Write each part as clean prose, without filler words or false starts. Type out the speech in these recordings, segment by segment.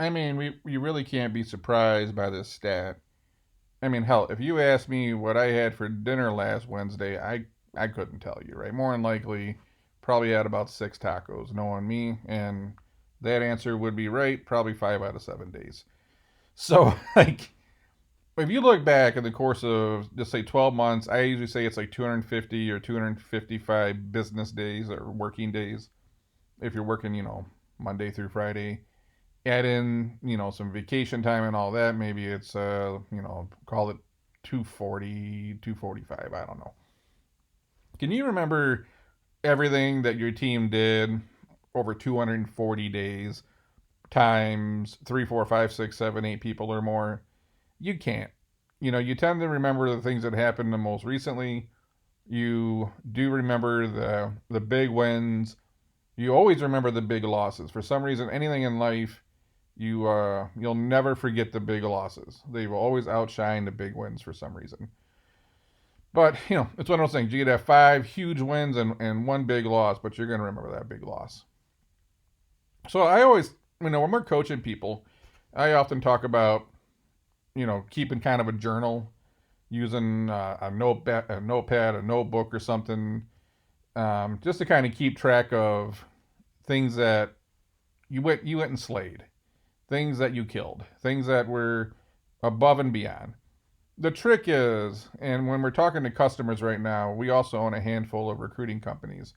I mean, you really can't be surprised by this stat. I mean, hell, if you asked me what I had for dinner last Wednesday, I couldn't tell you, right? More than likely, probably had about 6 tacos, knowing me, and that answer would be right probably 5 out of 7 days. So, like, if you look back in the course of just say 12 months, I usually say it's like 250 or 255 business days or working days. If you're working, Monday through Friday, add in, some vacation time and all that, maybe it's, call it 240, 245. I don't know. Can you remember everything that your team did over 240 days times 3, 4, 5, 6, 7, 8 people or more? You can't. You tend to remember the things that happened the most recently. You do remember the big wins. You always remember the big losses. For some reason, anything in life, you'll never forget the big losses. They will always outshine the big wins for some reason. But it's one of those things. You could have 5 huge wins and one big loss, but you're gonna remember that big loss. So I always, when we're coaching people, I often talk about keeping kind of a journal, using a notepad, a notebook, or something, just to kind of keep track of things that you went and slayed, things that you killed, things that were above and beyond. The trick is, and when we're talking to customers right now, we also own a handful of recruiting companies.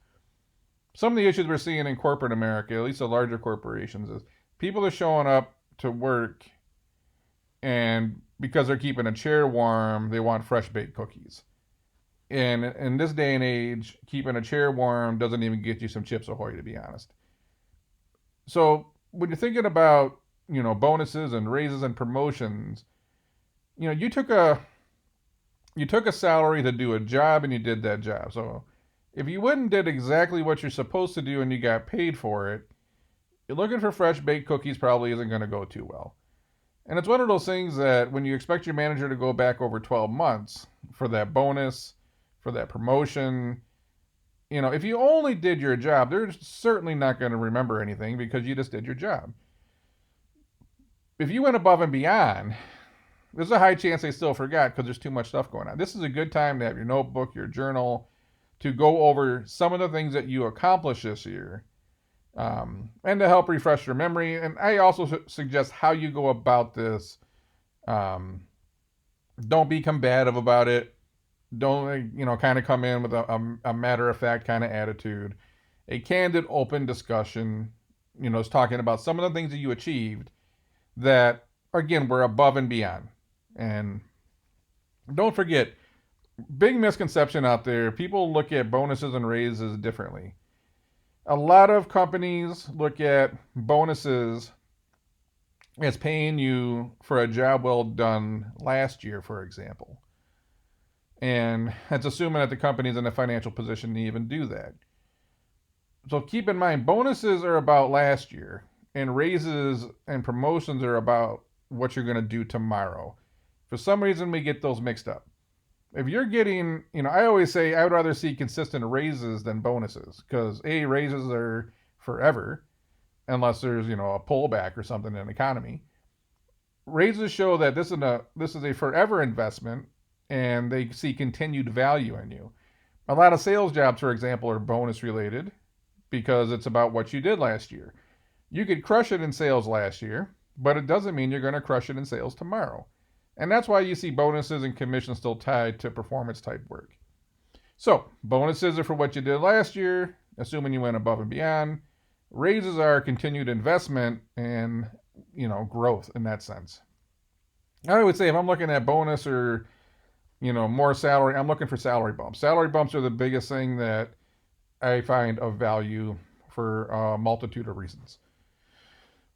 Some of the issues we're seeing in corporate America, at least the larger corporations, is people are showing up to work and because they're keeping a chair warm, they want fresh baked cookies. And in this day and age, keeping a chair warm doesn't even get you some Chips Ahoy, to be honest. So when you're thinking about bonuses and raises and promotions, you took a salary to do a job and you did that job. So if you went and did exactly what you're supposed to do and you got paid for it, you're looking for fresh baked cookies probably isn't going to go too well. And it's one of those things that when you expect your manager to go back over 12 months for that bonus, for that promotion, if you only did your job, they're certainly not going to remember anything because you just did your job. If you went above and beyond, there's a high chance they still forgot because there's too much stuff going on. This is a good time to have your notebook, your journal, to go over some of the things that you accomplished this year, and to help refresh your memory. And I also suggest how you go about this. Don't be combative about it. Don't, kind of come in with a matter of fact kind of attitude. A candid, open discussion, is talking about some of the things that you achieved that, again, were above and beyond. And don't forget, big misconception out there, people look at bonuses and raises differently. A lot of companies look at bonuses as paying you for a job well done last year, for example. And it's assuming that the company's in a financial position to even do that. So keep in mind, bonuses are about last year, and raises and promotions are about what you're going to do tomorrow. For some reason, we get those mixed up. If you're getting, I always say I would rather see consistent raises than bonuses because raises are forever unless there's, a pullback or something in the economy. Raises show that this is a forever investment and they see continued value in you. A lot of sales jobs, for example, are bonus related because it's about what you did last year. You could crush it in sales last year, but it doesn't mean you're going to crush it in sales tomorrow. And that's why you see bonuses and commissions still tied to performance type work. So, bonuses are for what you did last year, assuming you went above and beyond. Raises are continued investment and, growth in that sense. I would say if I'm looking at bonus or, more salary, I'm looking for salary bumps. Salary bumps are the biggest thing that I find of value for a multitude of reasons.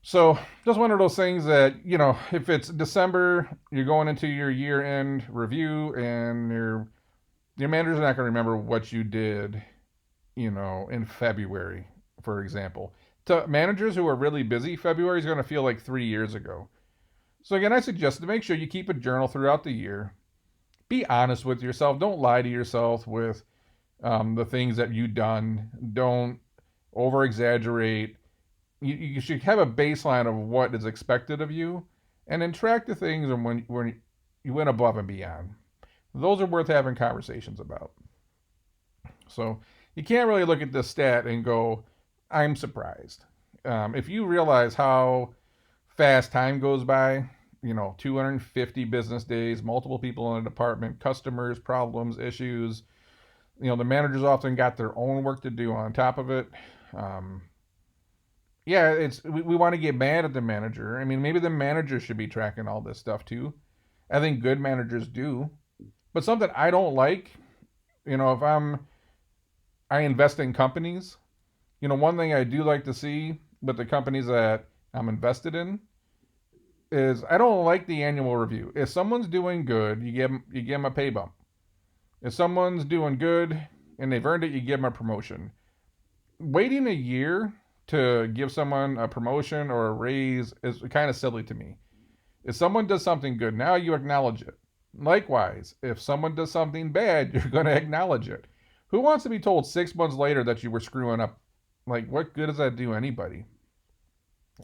So just one of those things that, if it's December, you're going into your year-end review and your manager's not going to remember what you did, in February, for example. To managers who are really busy, February is going to feel like 3 years ago. So again, I suggest to make sure you keep a journal throughout the year. Be honest with yourself. Don't lie to yourself with the things that you've done. Don't over-exaggerate. you should have a baseline of what is expected of you, and then track the things and when you went above and beyond. Those are worth having conversations about. So you can't really look at this stat and go, I'm surprised. If you realize how fast time goes by, 250 business days, multiple people in a department, customers, problems, issues. The managers often got their own work to do on top of it. Um, yeah, we want to get mad at the manager. I mean, maybe the manager should be tracking all this stuff too. I think good managers do. But something I don't like, if I invest in companies, one thing I do like to see with the companies that I'm invested in is I don't like the annual review. If someone's doing good, you give them a pay bump. If someone's doing good and they've earned it, you give them a promotion. Waiting a year to give someone a promotion or a raise is kind of silly to me. If someone does something good, now you acknowledge it. Likewise, if someone does something bad, you're going to acknowledge it. Who wants to be told 6 months later that you were screwing up? Like, what good does that do anybody?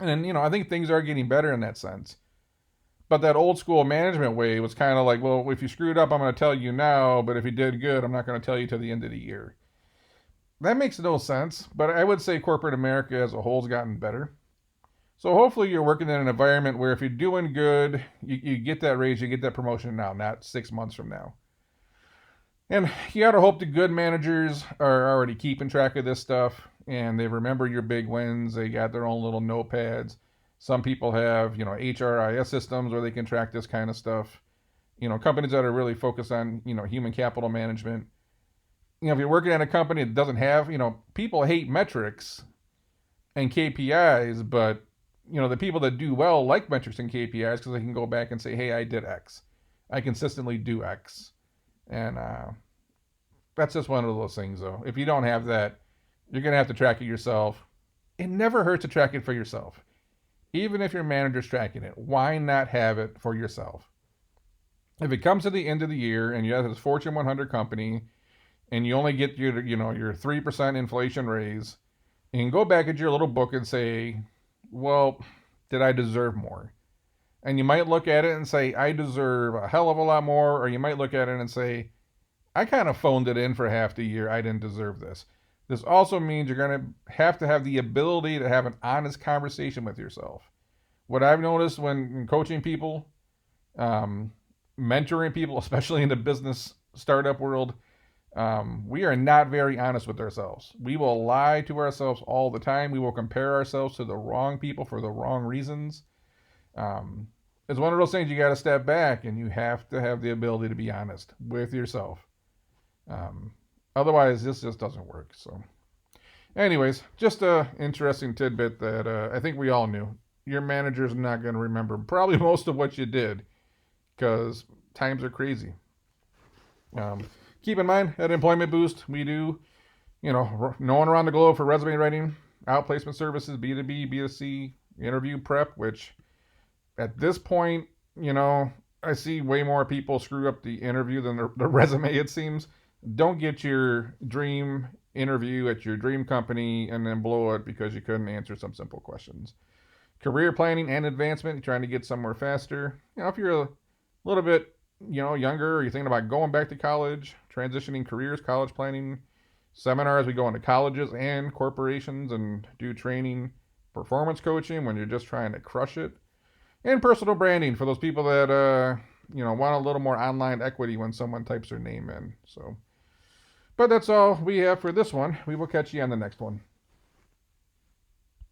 And then, I think things are getting better in that sense. But that old school management way was kind of like, well, if you screwed up, I'm going to tell you now, but if you did good, I'm not going to tell you till the end of the year. That makes no sense, but I would say corporate America as a whole has gotten better. So hopefully you're working in an environment where if you're doing good, you get that raise, you get that promotion now, not 6 months from now. And you got to hope the good managers are already keeping track of this stuff and they remember your big wins. They got their own little notepads. Some people have, HRIS systems where they can track this kind of stuff. Companies that are really focused on, human capital management. If you're working at a company that doesn't have, people hate metrics and KPIs, but, the people that do well like metrics and KPIs because they can go back and say, hey, I did X. I consistently do X. And that's just one of those things, though. If you don't have that, you're going to have to track it yourself. It never hurts to track it for yourself. Even if your manager's tracking it, why not have it for yourself? If it comes to the end of the year and you have this Fortune 100 company and you only get your 3% inflation raise, you can go back at your little book and say, well, did I deserve more? And you might look at it and say, I deserve a hell of a lot more. Or you might look at it and say, I kind of phoned it in for half the year. I didn't deserve this. This also means you're going to have the ability to have an honest conversation with yourself. What I've noticed when coaching people, mentoring people, especially in the business startup world, we are not very honest with ourselves. We will lie to ourselves all the time. We will compare ourselves to the wrong people for the wrong reasons. It's one of those things you got to step back and you have to have the ability to be honest with yourself. Otherwise, this just doesn't work. So, anyways, just a interesting tidbit that I think we all knew. Your manager's not going to remember probably most of what you did because times are crazy. Keep in mind, at Employment Boost, we do, known around the globe for resume writing, outplacement services, B2B, B2C, interview prep, which at this point, I see way more people screw up the interview than the resume, it seems. Don't get your dream interview at your dream company and then blow it because you couldn't answer some simple questions. Career planning and advancement, you're trying to get somewhere faster. If you're a little bit, younger, or you're thinking about going back to college, transitioning careers, college planning, seminars, we go into colleges and corporations and do training, performance coaching when you're just trying to crush it, and personal branding for those people that, want a little more online equity when someone types their name in. So, but that's all we have for this one. We will catch you on the next one.